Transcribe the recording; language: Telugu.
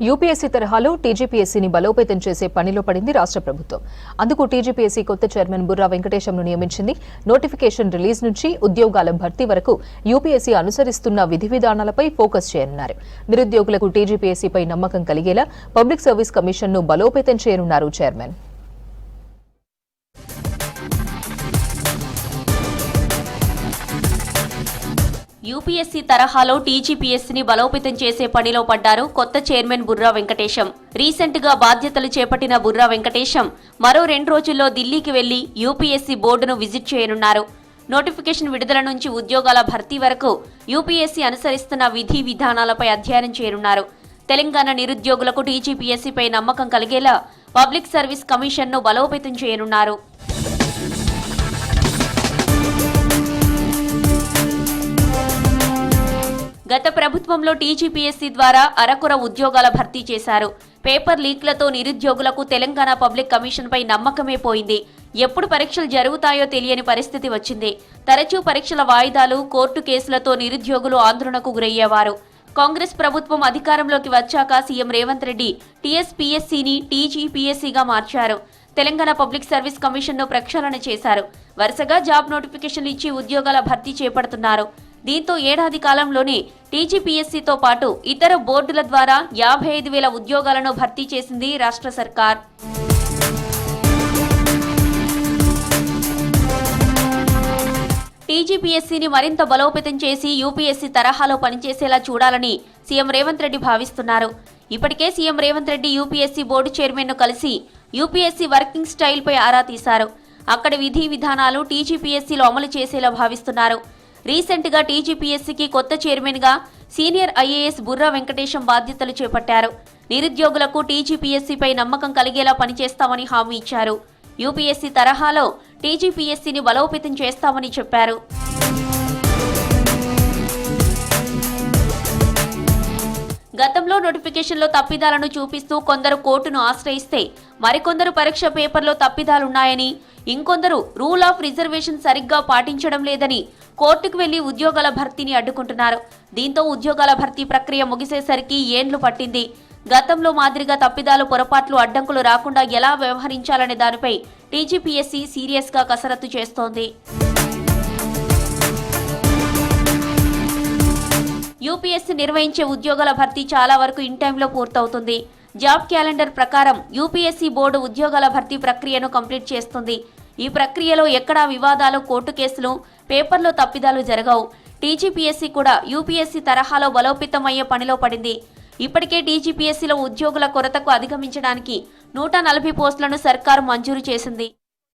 యూపీఎస్సీ తరహాలో టీజీపీఎస్సీని బలోపేతం చేసే పనిలో పడింది రాష్ట్ర ప్రభుత్వం. అందుకు టీజీపీఎస్సీ కొత్త చైర్మన్ బుర్రా వెంకటేశంను నియమించింది. నోటిఫికేషన్ రిలీజ్ నుంచి ఉద్యోగాల భర్తీ వరకు యూపీఎస్సీ అనుసరిస్తున్న విధి విధానాలపై ఫోకస్ చేయనున్నారు. నిరుద్యోగులకు టీజీపీఎస్సీపై నమ్మకం కలిగేలా పబ్లిక్ సర్వీస్ కమిషన్ను బలోపేతం చేయనున్నారు చైర్మన్. యూపీఎస్సీ తరహాలో టీజీపీఎస్సీని బలోపేతం చేసే పనిలో పడ్డారు కొత్త చైర్మన్ బుర్రా వెంకటేశం. రీసెంట్ గా బాధ్యతలు చేపట్టిన బుర్రా వెంకటేశం మరో 2 రోజుల్లో ఢిల్లీకి వెళ్లి యూపీఎస్సీ బోర్డును విజిట్ చేయనున్నారు. నోటిఫికేషన్ విడుదల నుంచి ఉద్యోగాల భర్తీ వరకు యూపీఎస్సీ అనుసరిస్తున్న విధి విధానాలపై అధ్యయనం చేయనున్నారు. తెలంగాణ నిరుద్యోగులకు టీజీపీఎస్సీపై నమ్మకం కలిగేలా పబ్లిక్ సర్వీస్ కమిషన్ను బలోపేతం చేయనున్నారు. గత ప్రభుత్వంలో టీజీపీఎస్సీ ద్వారా అరకొర ఉద్యోగాల భర్తీ చేశారు. పేపర్ లీక్లతో నిరుద్యోగులకు తెలంగాణ పబ్లిక్ కమిషన్పై నమ్మకమే పోయింది. ఎప్పుడు పరీక్షలు జరుగుతాయో తెలియని పరిస్థితి వచ్చింది. తరచూ పరీక్షల వాయిదాలు, కోర్టు కేసులతో నిరుద్యోగులు ఆందోళనకు గురయ్యేవారు. కాంగ్రెస్ ప్రభుత్వం అధికారంలోకి వచ్చాక సీఎం రేవంత్ రెడ్డి టీఎస్పీఎస్సీని టీజీపీఎస్సీగా మార్చారు. తెలంగాణ పబ్లిక్ సర్వీస్ కమిషన్ను ప్రక్షాళన చేశారు. వరుసగా జాబ్ నోటిఫికేషన్లు ఇచ్చి ఉద్యోగాల భర్తీ చేపడుతున్నారు. దీంతో ఏడాది కాలంలోనే టీజీపీఎస్సీతో పాటు ఇతర బోర్డుల ద్వారా 55,000 ఉద్యోగాలను భర్తీ చేసింది రాష్ట్ర సర్కార్. టీజీపీఎస్సీని మరింత బలోపేతం చేసి యూపీఎస్సీ తరహాలో పనిచేసేలా చూడాలని సీఎం రేవంత్ రెడ్డి భావిస్తున్నారు. ఇప్పటికే CM Revanth Reddy UPSC board చైర్మన్ను కలిసి యూపీఎస్సీ వర్కింగ్ స్టైల్పై ఆరా తీశారు. అక్కడి విధి విధానాలు టీజీపీఎస్సీలో అమలు చేసేలా భావిస్తున్నారు. రీసెంట్ గా టీజీపీఎస్సీకి కొత్త చైర్మన్ గా సీనియర్ ఐఏఎస్ బుర్రా వెంకటేశం బాధ్యతలు చేపట్టారు. నిరుద్యోగులకు టీజీపీఎస్సీపై నమ్మకం కలిగేలా పనిచేస్తామని హామీ ఇచ్చారు. యూపీఎస్సీ తరహాలో టీజీపీఎస్సీని బలోపేతం చేస్తామని చెప్పారు. గతంలో నోటిఫికేషన్లో తప్పిదాలను చూపిస్తూ కొందరు కోర్టును ఆశ్రయిస్తే మరికొందరు పరీక్ష పేపర్లో తప్పిదాలున్నాయని, ఇంకొందరు రూల్ ఆఫ్ రిజర్వేషన్ సరిగ్గా పాటించడం లేదని కోర్టుకు వెళ్లి ఉద్యోగాల భర్తీని అడ్డుకుంటున్నారు. దీంతో ఉద్యోగాల భర్తీ ప్రక్రియ ముగిసేసరికి ఏండ్లు పట్టింది. గతంలో మాదిరిగా తప్పిదాలు, పొరపాట్లు, అడ్డంకులు రాకుండా ఎలా వ్యవహరించాలనే దానిపై టీజీపీఎస్సీ సీరియస్ గా కసరత్తు చేస్తోంది. యూపీఎస్సీ నిర్వహించే ఉద్యోగాల భర్తీ చాలా వరకు ఇన్ టైంలో పూర్తవుతుంది. జాబ్ క్యాలెండర్ ప్రకారం యూపీఎస్సీ బోర్డు ఉద్యోగాల భర్తీ ప్రక్రియను కంప్లీట్ చేస్తుంది. ఈ ప్రక్రియలో ఎక్కడా వివాదాలు, కోర్టు కేసులు, పేపర్లో తప్పిదాలు జరగవు. టీజీపీఎస్సీ కూడా యూపీఎస్సీ తరహాలో బలోపేతమయ్యే పనిలో పడింది. ఇప్పటికే టీజీపీఎస్సీలో ఉద్యోగుల కొరతకు అధిగమించడానికి 140 పోస్టులను సర్కారు మంజూరు చేసింది.